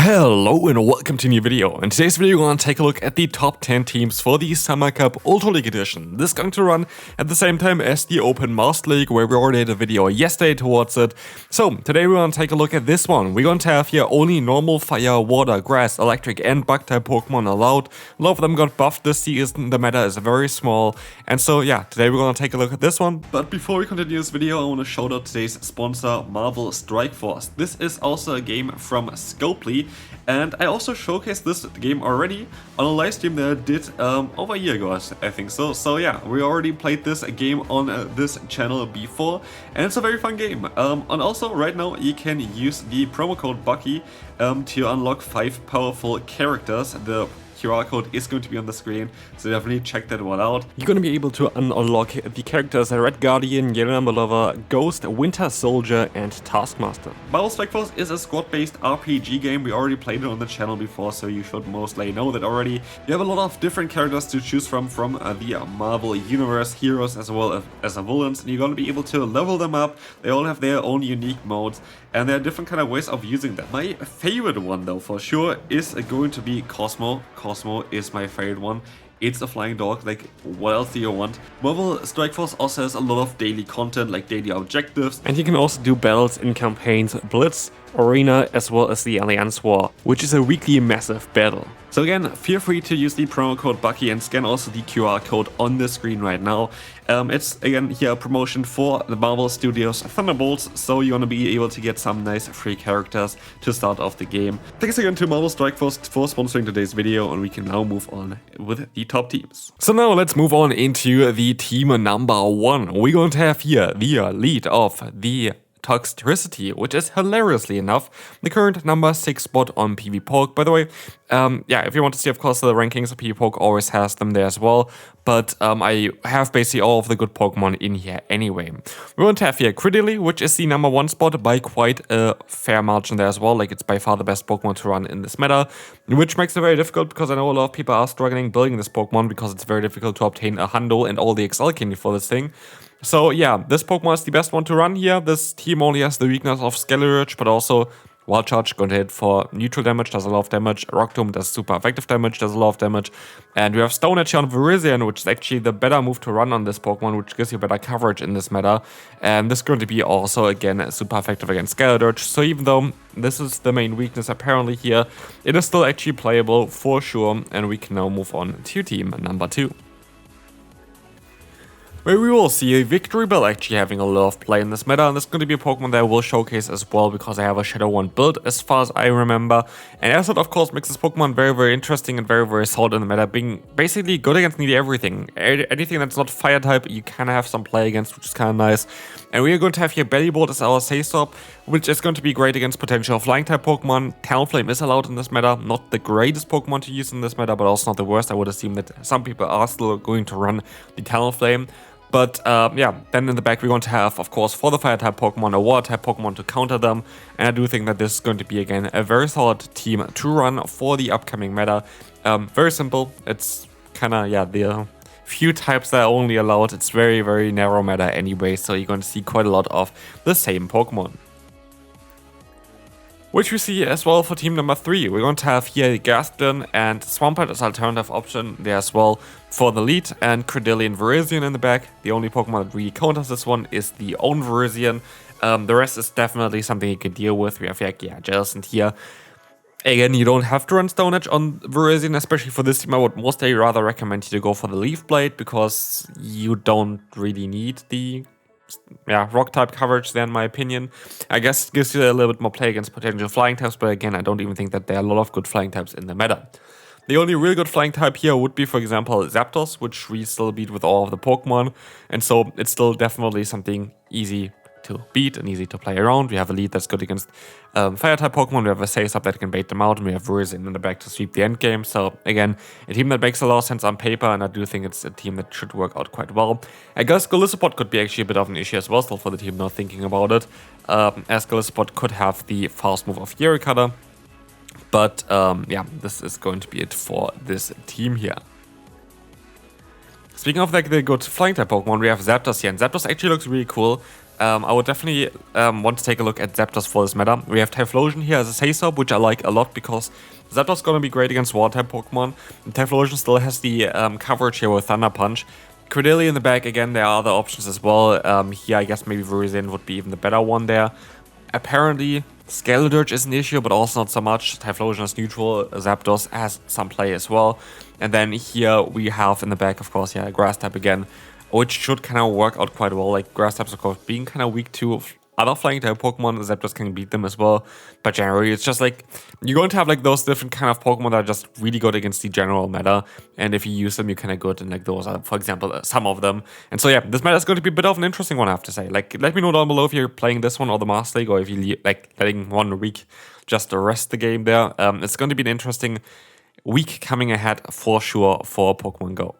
Hello and welcome to a new video. In today's video we're going to take a look at the top 10 teams for the Summer Cup Ultra League Edition. This is going to run at the same time as the Open Master League, where we already had a video yesterday towards it. So today we're going to take a look at this one. We're going to have here only normal fire, water, grass, electric and bug type Pokemon allowed. A lot of them got buffed this season, the meta is very small. And so yeah, today we're going to take a look at this one. But before we continue this video, I want to shout out today's sponsor, Marvel Strike Force. This is also a game from Scopely. And I also showcased this game already on a live stream that I did over a year ago, I think so. So yeah, we already played this game on this channel before, and it's a very fun game. And also right now you can use the promo code Bucky to unlock 5 powerful characters. The QR code is going to be on the screen, so definitely check that one out. You're going to be able to unlock the characters Red Guardian, Yellow Number Lover, Ghost, Winter Soldier and Taskmaster. Marvel Strike Force is a squad-based RPG game. We already played it on the channel before, so you should mostly know that already. You have a lot of different characters to choose from the Marvel Universe, heroes as well as villains, and you're going to be able to level them up. They all have their own unique modes, and there are different kind of ways of using them. My favorite one though, for sure, is going to be Cosmo. Cosmo is my favorite one. It's a flying dog, like what else do you want? Marvel Strike Force also has a lot of daily content, like daily objectives. And you can also do battles in campaigns Blitz, Arena, as well as the Alliance War, which is a weekly massive battle. So again, feel free to use the promo code Bucky and scan also the QR code on the screen right now. It's again here a promotion for the Marvel Studios Thunderbolts, so you're gonna be able to get some nice free characters to start off the game. Thanks again to Marvel Strike Force for sponsoring today's video, and we can now move on with the top teams. So now let's move on into the team number 1. We're going to have here the lead of the Toxtricity, which is hilariously enough the current number 6 spot on PvPoke. By the way, yeah, if you want to see, of course, the rankings, PvPoke always has them there as well. But I have basically all of the good Pokemon in here anyway. We want to have here Cridily, which is the number 1 spot by quite a fair margin there as well. Like, it's by far the best Pokemon to run in this meta, which makes it very difficult because I know a lot of people are struggling building this Pokemon because it's very difficult to obtain a Hundo and all the XL candy for this thing. So yeah, this Pokemon is the best one to run here. This team only has the weakness of Scalarge, but also Wild Charge, going to hit for neutral damage, does a lot of damage. Rock Tomb does super effective damage, does a lot of damage. And we have Stone Edge on Virizion, which is actually the better move to run on this Pokemon, which gives you better coverage in this meta. And this is going to be also, again, super effective against Scalarge. So even though this is the main weakness apparently here, it is still actually playable for sure. And we can now move on to team number 2, where we will see a Victory Bell actually having a lot of play in this meta, and this is going to be a Pokemon that I will showcase as well because I have a Shadow 1 build as far as I remember. And as it of course makes this Pokemon very, very interesting and very, very solid in the meta, being basically good against nearly everything. Anything that's not fire type, you kind of have some play against, which is kind of nice. And we are going to have here Bellybolt as our Saystop, which is going to be great against potential flying type Pokemon. Talonflame is allowed in this meta, not the greatest Pokemon to use in this meta, but also not the worst. I would assume that some people are still going to run the Talonflame. But yeah, then in the back we're going to have, of course, for the fire type Pokemon, a water type Pokemon to counter them. And I do think that this is going to be, again, a very solid team to run for the upcoming meta. Very simple. It's kind of, yeah, the few types that are only allowed. It's very, very narrow meta anyway, so you're going to see quite a lot of the same Pokemon, which we see as well for team number 3. We're going to have here Gaston and Swampert as alternative option there as well for the lead, and Cridily and Virizion in the back. The only Pokemon that really counters this one is the own Virizion. The rest is definitely something you can deal with. We have like, yeah, Jellicent here. Again, you don't have to run Stone Edge on Virizion, especially for this team. I would mostly rather recommend you to go for the Leaf Blade because you don't really need the rock type coverage there, in my opinion. I guess it gives you a little bit more play against potential flying types, but again, I don't even think that there are a lot of good flying types in the meta. The only real good flying type here would be, for example, Zapdos, which we still beat with all of the Pokemon, and so it's still definitely something easy to beat and easy to play around. We have a lead that's good against fire type Pokemon, we have a Saystop that can bait them out, and we have Virizion in the back to sweep the end game. So again, a team that makes a lot of sense on paper, and I do think it's a team that should work out quite well. I guess Golisopod could be actually a bit of an issue as well, still for the team not thinking about it, as Golisopod could have the fast move of Hery Cutter. But yeah, this is going to be it for this team here. Speaking of like the good flying type Pokemon, we have Zapdos here, and Zapdos actually looks really cool. I would definitely want to take a look at Zapdos for this meta. We have Typhlosion here as a Say-Stop, which I like a lot because Zapdos is going to be great against Water-type Pokemon. And Typhlosion still has the coverage here with Thunder Punch. Credilli in the back, again, there are other options as well. Here, I guess maybe Virizion would be even the better one there. Apparently, Skeledirge is an issue, but also not so much. Typhlosion is neutral, Zapdos has some play as well. And then here we have in the back, of course, yeah, Grass-type again, which should kind of work out quite well. Like, Grass-types, of course, being kind of weak to other flying-type Pokemon, Zapdos can beat them as well. But generally, it's just like, you're going to have like those different kind of Pokemon that are just really good against the general meta. And if you use them, you're kind of good. And like those are, for example, some of them. And so yeah, this meta is going to be a bit of an interesting one, I have to say. Like, let me know down below if you're playing this one or the Master League, or if you like letting 1 week just rest the game there. It's going to be an interesting week coming ahead for sure for Pokemon Go.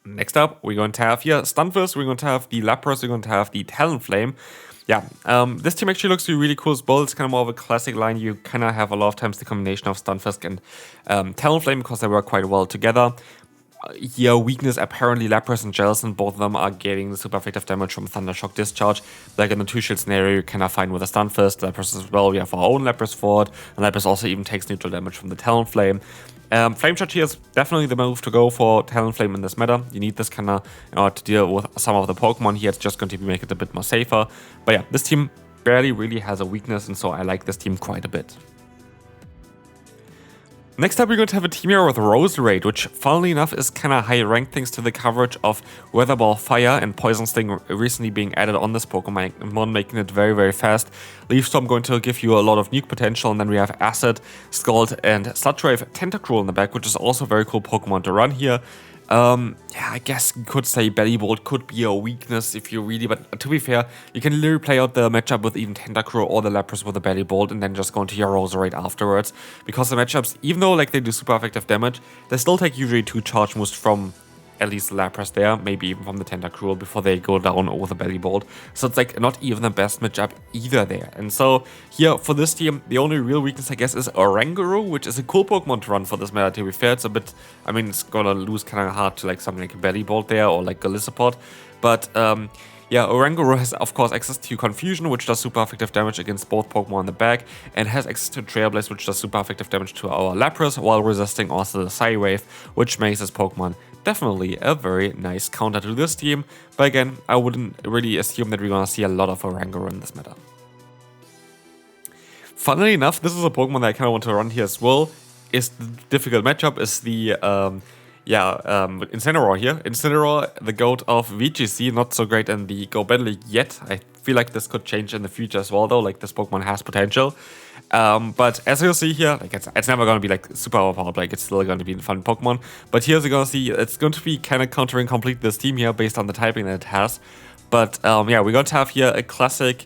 Next up, we're going to have here Stunfisk, we're going to have the Lapras, we're going to have the Talonflame. Yeah, this team actually looks really cool as well. It's kind of more of a classic line. You kind of have a lot of times the combination of Stunfisk and Talonflame because they work quite well together. Here, weakness, apparently Lapras and Jellicent, both of them are getting the super effective damage from Thunder Shock Discharge. Like in the 2-shield scenario, you kind of find with a Stunfisk, Lapras as well. We have our own Lapras for it, and Lapras also even takes neutral damage from the Talonflame. Flame Charge here is definitely the move to go for Talonflame in this meta. You need this kind of in order to deal with some of the Pokemon here. It's just going to make it a bit more safer. But yeah, this team barely really has a weakness, and so I like this team quite a bit. Next up, we're going to have a team here with Roserade, which, funnily enough, is kind of high ranked thanks to the coverage of Weather Ball Fire and Poison Sting recently being added on this Pokemon, making it very, very fast. Leaf Storm going to give you a lot of nuke potential, and then we have Acid, Scald, and Sludge Wave Tentacruel in the back, which is also a very cool Pokemon to run here. Yeah, I guess you could say Bellybolt could be a weakness if you really, but to be fair, you can literally play out the matchup with even Tentacruel or the Lapras with a Bellybolt and then just go into your Roserade afterwards. Because the matchups, even though like they do super effective damage, they still take usually 2 charge moves from at least the Lapras there, maybe even from the Tentacruel before they go down over the Bellybolt. So it's like not even the best matchup either there. And so here for this team, the only real weakness I guess is Oranguru, which is a cool Pokemon to run for this meta, to be fair. It's a bit, I mean, it's gonna lose kind of hard to like something like a Bellybolt there or like a Lissapod. But yeah, Oranguru has, of course, access to Confusion, which does super effective damage against both Pokemon in the back, and has access to Trailblaze, which does super effective damage to our Lapras, while resisting also the Psy Wave, which makes this Pokemon definitely a very nice counter to this team. But again, I wouldn't really assume that we're gonna see a lot of Oranguru in this meta. Funnily enough, this is a Pokemon that I kind of want to run here as well. Is the difficult matchup is the Incineroar here. Incineroar, the GOAT of VGC, not so great in the Go Battle League yet. I feel like this could change in the future as well, though. Like, this Pokemon has potential. But as you'll see here, like it's never going to be like super overpowered. Like, it's still going to be a fun Pokemon. But here you're going to see it's going to be kind of countering complete this team here based on the typing that it has. But yeah, we're going to have here a classic,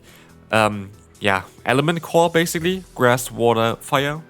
element core basically: grass, water, fire.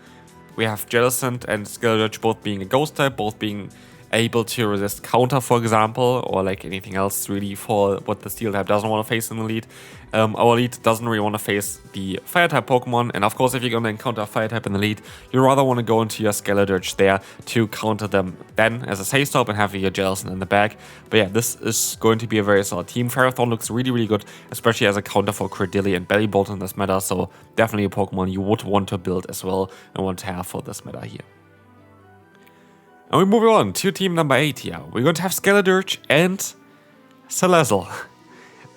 We have Jellicent and Skeledirge both being a ghost type, both being able to resist counter, for example, or like anything else really for what the steel type doesn't want to face in the lead. Our lead doesn't really want to face the fire type Pokemon, and of course if you're going to encounter a fire type in the lead, you rather want to go into your Skeledirge there to counter them then as a safe stop and have your Jellicent in the back. But yeah, this is going to be a very solid team. Ferrothorn looks really, really good, especially as a counter for Credilli and Bellybolt in this meta, so definitely a Pokemon you would want to build as well and want to have for this meta here. And we're moving on to team number 8 here. We're going to have Skeledirge and Salazzle.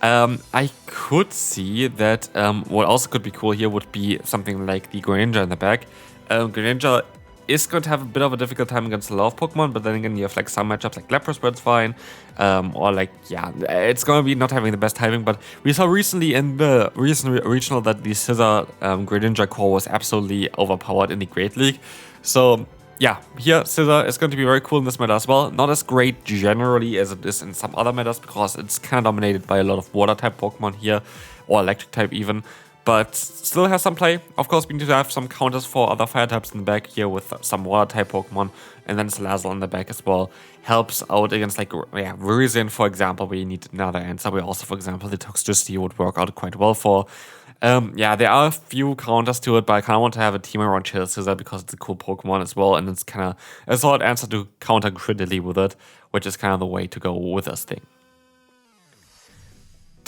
I could see that what also could be cool here would be something like the Greninja in the back. Greninja is going to have a bit of a difficult time against a lot of Pokemon, but then again you have like some matchups like Lapras where it's fine. Or like, yeah, it's going to be not having the best timing, but we saw recently in the recent regional that the Scizor Greninja core was absolutely overpowered in the Great League. So yeah, here Scizor is going to be very cool in this meta as well. Not as great generally as it is in some other metas because it's kind of dominated by a lot of water type Pokemon here, or electric type even. But still has some play. Of course, we need to have some counters for other fire types in the back here with some water type Pokemon. And then Salazzle in the back as well helps out against like Virizion, for example, where you need another answer. Where also, for example, the Toxtricity would work out quite well for. Yeah, there are a few counters to it, but I kind of want to have a team around Scizor because it's a cool Pokemon as well, and it's kind of a solid answer to counter Credilli with it, which is kind of the way to go with this thing.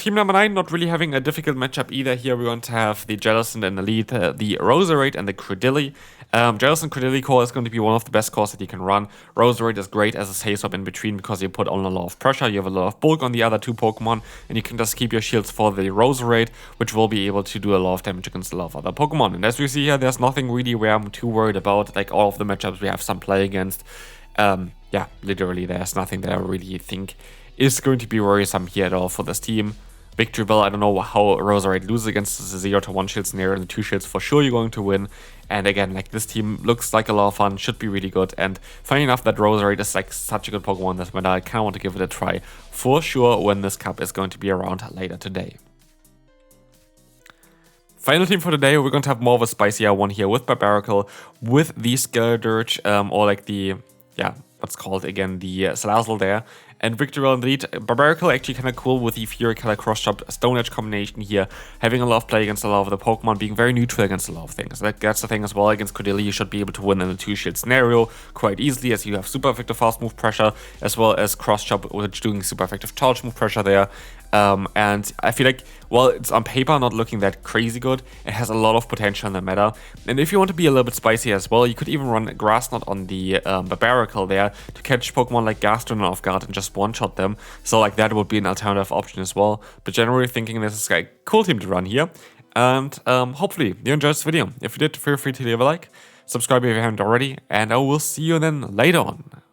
team number 9, not really having a difficult matchup either. Here we're going to have the Jellicent in the lead, the Roserade and the Credilli. Jellicent Credilli core is going to be one of the best cores that you can run. Roserade is great as a safe swap in between because you put on a lot of pressure, you have a lot of bulk on the other 2 Pokemon, and you can just keep your shields for the Roserade, which will be able to do a lot of damage against a lot of other Pokemon. And as we see here, there's nothing really where I'm too worried about. Like all of the matchups we have some play against. Yeah, literally there's nothing that I really think is going to be worrisome here at all for this team. Victory Bell, I don't know how Roserade loses against the 0-1 shield scenario, and the 2 shields for sure you're going to win. And again, like this team looks like a lot of fun, should be really good. And funny enough, that Roserade is like such a good Pokemon that I kind of want to give it a try for sure when this cup is going to be around later today. Final team for today, we're going to have more of a spicier one here with Barbaracle, with the Skeledirge, or like the, yeah, what's called again, the Salazzle there. And Victory in the lead. Barbaracle actually kind of cool with the Fury Color Cross Chop Stone Edge combination here, having a lot of play against a lot of the Pokemon, being very neutral against a lot of things. That's the thing as well. Against Credilli, you should be able to win in the 2 shield scenario quite easily, as you have super effective fast move pressure, as well as Cross Chop, which doing super effective charge move pressure there. And I feel like, while it's on paper not looking that crazy good, it has a lot of potential in the meta. And if you want to be a little bit spicy as well, you could even run Grass Knot on the Barbaracle there to catch Pokemon like Gastronom off guard and just one-shot them. So like that would be an alternative option as well. But generally thinking this is a cool team to run here. And hopefully you enjoyed this video. If you did, feel free to leave a like, subscribe if you haven't already, and I will see you then later on.